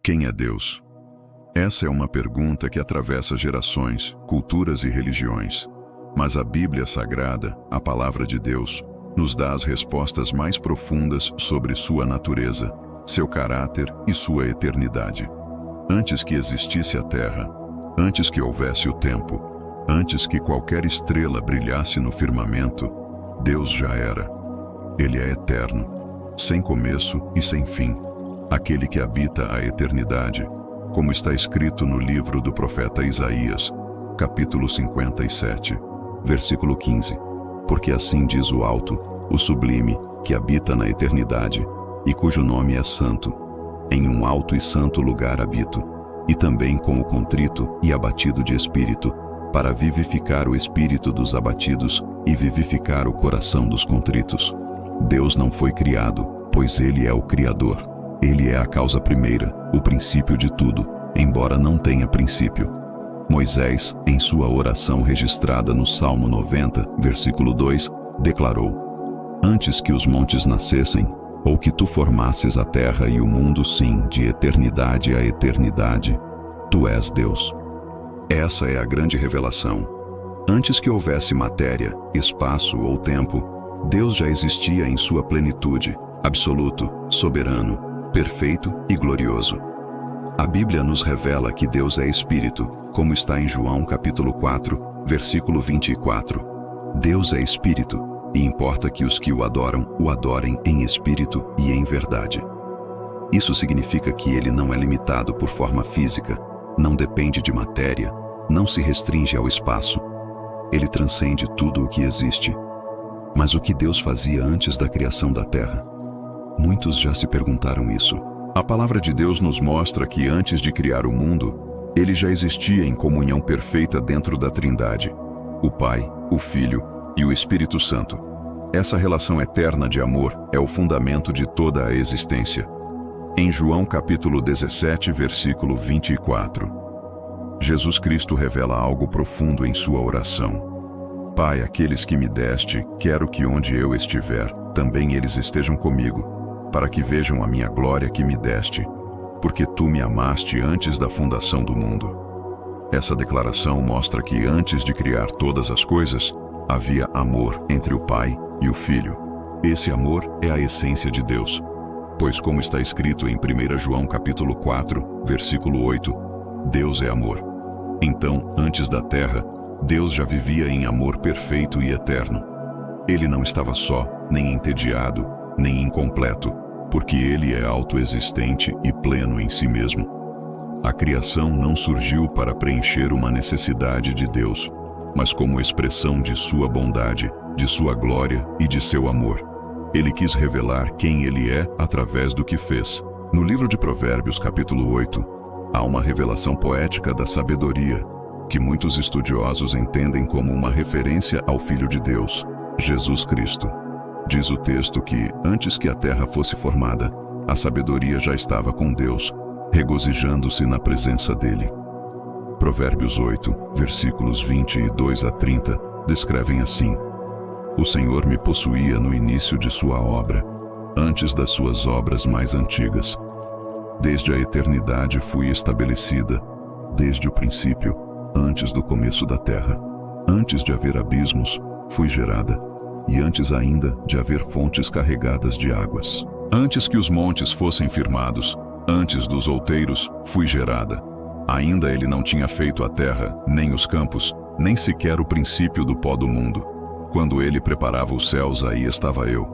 Quem é Deus? Essa é uma pergunta que atravessa gerações, culturas e religiões. Mas a Bíblia Sagrada, a Palavra de Deus, nos dá as respostas mais profundas sobre sua natureza, seu caráter e sua eternidade. Antes que existisse a terra, antes que houvesse o tempo, antes que qualquer estrela brilhasse no firmamento, Deus já era. Ele é eterno, sem começo e sem fim, aquele que habita a eternidade, como está escrito no livro do profeta Isaías, capítulo 57, versículo 15. Porque assim diz o alto, o sublime, que habita na eternidade, e cujo nome é santo. Em um alto e santo lugar habito, e também com o contrito e abatido de espírito, para vivificar o espírito dos abatidos e vivificar o coração dos contritos. Deus não foi criado, pois Ele é o Criador. Ele é a causa primeira, o princípio de tudo, embora não tenha princípio. Moisés, em sua oração registrada no Salmo 90, versículo 2, declarou: Antes que os montes nascessem, ou que tu formasses a terra e o mundo, sim, de eternidade a eternidade, tu és Deus. Essa é a grande revelação. Antes que houvesse matéria, espaço ou tempo, Deus já existia em sua plenitude, absoluto, soberano, perfeito e glorioso. A Bíblia nos revela que Deus é Espírito, como está em João capítulo 4, versículo 24. Deus é Espírito, e importa que os que o adorem em espírito e em verdade. Isso significa que ele não é limitado por forma física, não depende de matéria, não se restringe ao espaço. Ele transcende tudo o que existe. Mas o que Deus fazia antes da criação da terra? Muitos já se perguntaram isso. A palavra de Deus nos mostra que antes de criar o mundo, ele já existia em comunhão perfeita dentro da Trindade, o Pai, o Filho e o Espírito Santo. Essa relação eterna de amor é o fundamento de toda a existência. Em João capítulo 17, versículo 24, Jesus Cristo revela algo profundo em sua oração. Pai, aqueles que me deste, quero que onde eu estiver, também eles estejam comigo, para que vejam a minha glória que me deste, porque tu me amaste antes da fundação do mundo. Essa declaração mostra que antes de criar todas as coisas, havia amor entre o Pai e o Filho. Esse amor é a essência de Deus, pois como está escrito em 1 João capítulo 4, versículo 8, Deus é amor. Então, antes da terra, Deus já vivia em amor perfeito e eterno. Ele não estava só, nem entediado, nem incompleto, porque ele é autoexistente e pleno em si mesmo. A criação não surgiu para preencher uma necessidade de Deus, mas como expressão de sua bondade, de sua glória e de seu amor. Ele quis revelar quem ele é através do que fez. No livro de Provérbios, capítulo 8, há uma revelação poética da sabedoria, que muitos estudiosos entendem como uma referência ao Filho de Deus, Jesus Cristo. Diz o texto que, antes que a terra fosse formada, a sabedoria já estava com Deus, regozijando-se na presença dele. Provérbios 8, versículos 22 a 30, descrevem assim: O Senhor me possuía no início de sua obra, antes das suas obras mais antigas. Desde a eternidade fui estabelecida, desde o princípio, antes do começo da terra. Antes de haver abismos, fui gerada, e antes ainda de haver fontes carregadas de águas. Antes que os montes fossem firmados, antes dos outeiros, fui gerada. Ainda ele não tinha feito a terra, nem os campos, nem sequer o princípio do pó do mundo. Quando ele preparava os céus, aí estava eu.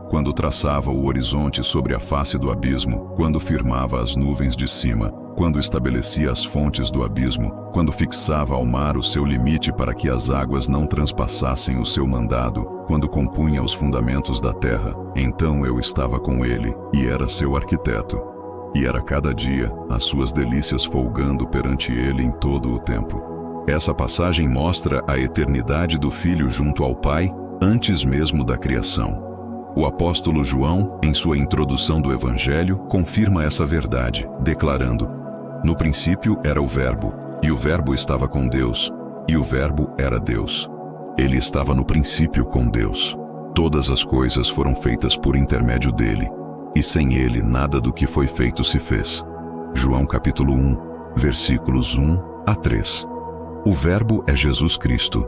Quando traçava o horizonte sobre a face do abismo, quando firmava as nuvens de cima, quando estabelecia as fontes do abismo, quando fixava ao mar o seu limite para que as águas não transpassassem o seu mandado, quando compunha os fundamentos da terra, então eu estava com ele, e era seu arquiteto. E era cada dia as suas delícias folgando perante ele em todo o tempo. Essa passagem mostra a eternidade do Filho junto ao Pai, antes mesmo da criação. O apóstolo João, em sua introdução do Evangelho, confirma essa verdade, declarando: No princípio era o Verbo, e o Verbo estava com Deus, e o Verbo era Deus. Ele estava no princípio com Deus. Todas as coisas foram feitas por intermédio dele, e sem ele nada do que foi feito se fez. João capítulo 1, versículos 1 a 3. O Verbo é Jesus Cristo,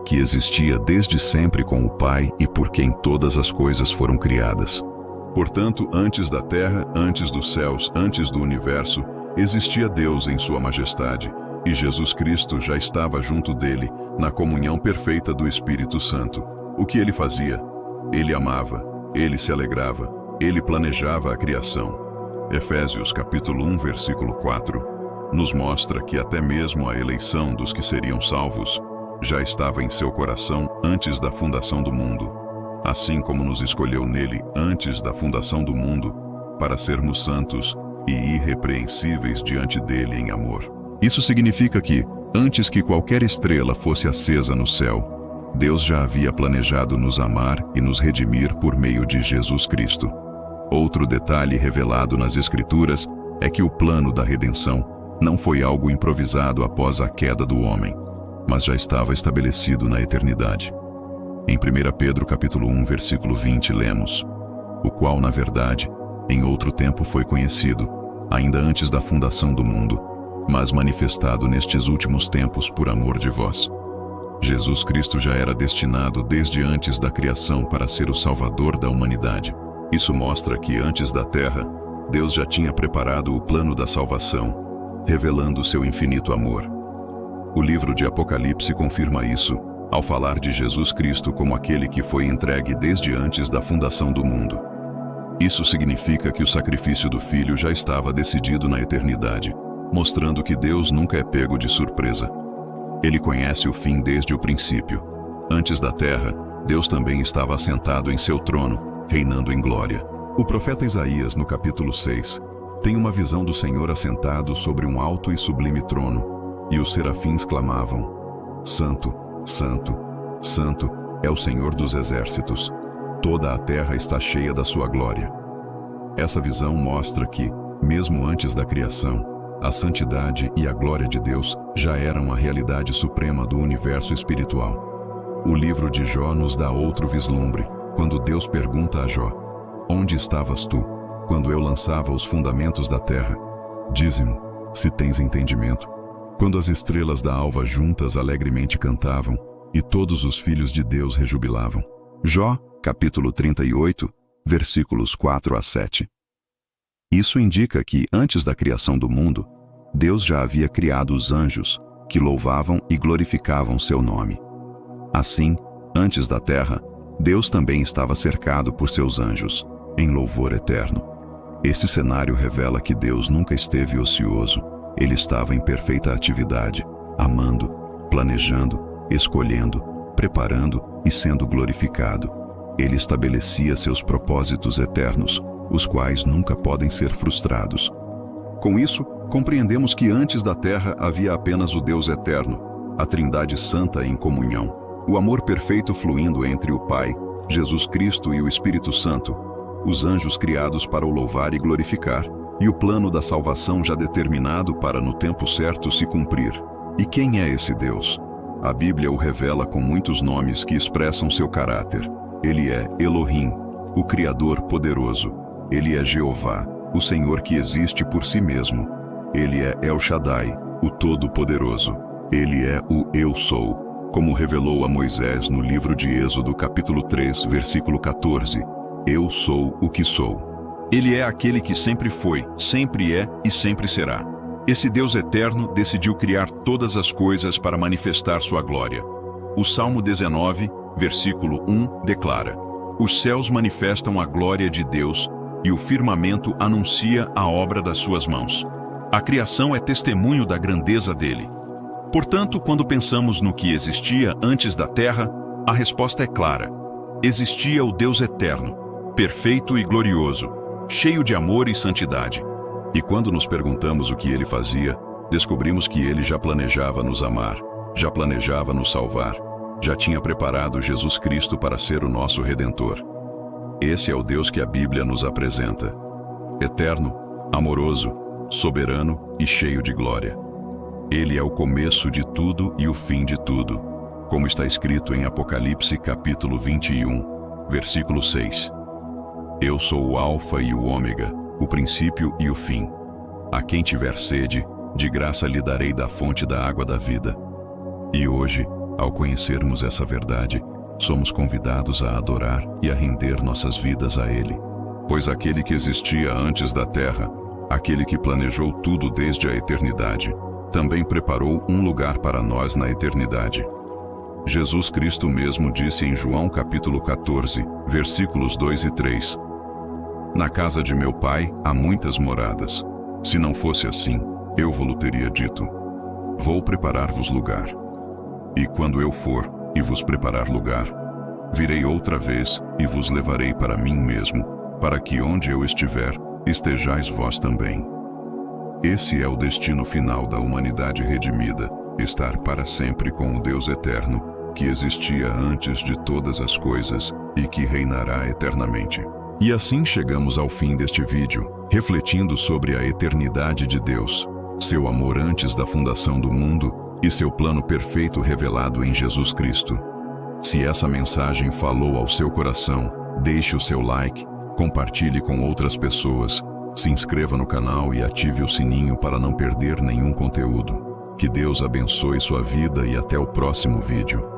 que existia desde sempre com o Pai e por quem todas as coisas foram criadas. Portanto, antes da terra, antes dos céus, antes do universo, existia Deus em sua majestade, e Jesus Cristo já estava junto dele, na comunhão perfeita do Espírito Santo. O que ele fazia? Ele amava, ele se alegrava, ele planejava a criação. Efésios capítulo 1, versículo 4, nos mostra que até mesmo a eleição dos que seriam salvos já estava em seu coração antes da fundação do mundo, assim como nos escolheu nele antes da fundação do mundo, para sermos santos e irrepreensíveis diante dele em amor. Isso significa que, antes que qualquer estrela fosse acesa no céu, Deus já havia planejado nos amar e nos redimir por meio de Jesus Cristo. Outro detalhe revelado nas Escrituras é que o plano da redenção não foi algo improvisado após a queda do homem, mas já estava estabelecido na eternidade. Em 1 Pedro capítulo 1, versículo 20, lemos: o qual, na verdade, em outro tempo foi conhecido, ainda antes da fundação do mundo, mas manifestado nestes últimos tempos por amor de vós. Jesus Cristo já era destinado desde antes da criação para ser o Salvador da humanidade. Isso mostra que antes da terra, Deus já tinha preparado o plano da salvação, revelando seu infinito amor. O livro de Apocalipse confirma isso, ao falar de Jesus Cristo como aquele que foi entregue desde antes da fundação do mundo. Isso significa que o sacrifício do Filho já estava decidido na eternidade, mostrando que Deus nunca é pego de surpresa. Ele conhece o fim desde o princípio. Antes da terra, Deus também estava assentado em seu trono, reinando em glória. O profeta Isaías, no capítulo 6, tem uma visão do Senhor assentado sobre um alto e sublime trono, e os serafins clamavam: Santo, Santo, Santo é o Senhor dos exércitos. Toda a terra está cheia da sua glória. Essa visão mostra que, mesmo antes da criação, a santidade e a glória de Deus já eram a realidade suprema do universo espiritual. O livro de Jó nos dá outro vislumbre, quando Deus pergunta a Jó: onde estavas tu, quando eu lançava os fundamentos da terra? Dize-me, se tens entendimento. Quando as estrelas da alva juntas alegremente cantavam, e todos os filhos de Deus rejubilavam. Jó, capítulo 38, versículos 4 a 7. Isso indica que, antes da criação do mundo, Deus já havia criado os anjos, que louvavam e glorificavam seu nome. Assim, antes da terra, Deus também estava cercado por seus anjos, em louvor eterno. Esse cenário revela que Deus nunca esteve ocioso. Ele estava em perfeita atividade, amando, planejando, escolhendo, preparando e sendo glorificado. Ele estabelecia seus propósitos eternos, os quais nunca podem ser frustrados. Com isso, compreendemos que antes da terra havia apenas o Deus eterno, a Trindade Santa em comunhão, o amor perfeito fluindo entre o Pai, Jesus Cristo e o Espírito Santo, os anjos criados para o louvar e glorificar, e o plano da salvação já determinado para no tempo certo se cumprir. E quem é esse Deus? A Bíblia o revela com muitos nomes que expressam seu caráter. Ele é Elohim, o Criador poderoso. Ele é Jeová, o Senhor que existe por si mesmo. Ele é El Shaddai, o Todo-Poderoso. Ele é o Eu Sou, como revelou a Moisés no livro de Êxodo capítulo 3, versículo 14. Eu sou o que sou. Ele é aquele que sempre foi, sempre é e sempre será. Esse Deus eterno decidiu criar todas as coisas para manifestar sua glória. O Salmo 19, versículo 1, declara: os céus manifestam a glória de Deus e o firmamento anuncia a obra das suas mãos. A criação é testemunho da grandeza dele. Portanto, quando pensamos no que existia antes da terra, a resposta é clara. Existia o Deus eterno, perfeito e glorioso, cheio de amor e santidade. E quando nos perguntamos o que ele fazia, descobrimos que ele já planejava nos amar, já planejava nos salvar, já tinha preparado Jesus Cristo para ser o nosso Redentor. Esse é o Deus que a Bíblia nos apresenta: eterno, amoroso, soberano e cheio de glória. Ele é o começo de tudo e o fim de tudo, como está escrito em Apocalipse capítulo 21, versículo 6. Eu sou o Alfa e o Ômega, o princípio e o fim. A quem tiver sede, de graça lhe darei da fonte da água da vida. E hoje, ao conhecermos essa verdade, somos convidados a adorar e a render nossas vidas a Ele. Pois aquele que existia antes da terra, aquele que planejou tudo desde a eternidade, também preparou um lugar para nós na eternidade. Jesus Cristo mesmo disse em João capítulo 14, versículos 2 e 3: Na casa de meu Pai há muitas moradas. Se não fosse assim, eu vos teria dito: Vou preparar-vos lugar. E quando eu for e vos preparar lugar, virei outra vez e vos levarei para mim mesmo, para que onde eu estiver, estejais vós também. Esse é o destino final da humanidade redimida, estar para sempre com o Deus eterno, que existia antes de todas as coisas e que reinará eternamente. E assim chegamos ao fim deste vídeo, refletindo sobre a eternidade de Deus, seu amor antes da fundação do mundo e seu plano perfeito revelado em Jesus Cristo. Se essa mensagem falou ao seu coração, deixe o seu like, compartilhe com outras pessoas, se inscreva no canal e ative o sininho para não perder nenhum conteúdo. Que Deus abençoe sua vida e até o próximo vídeo.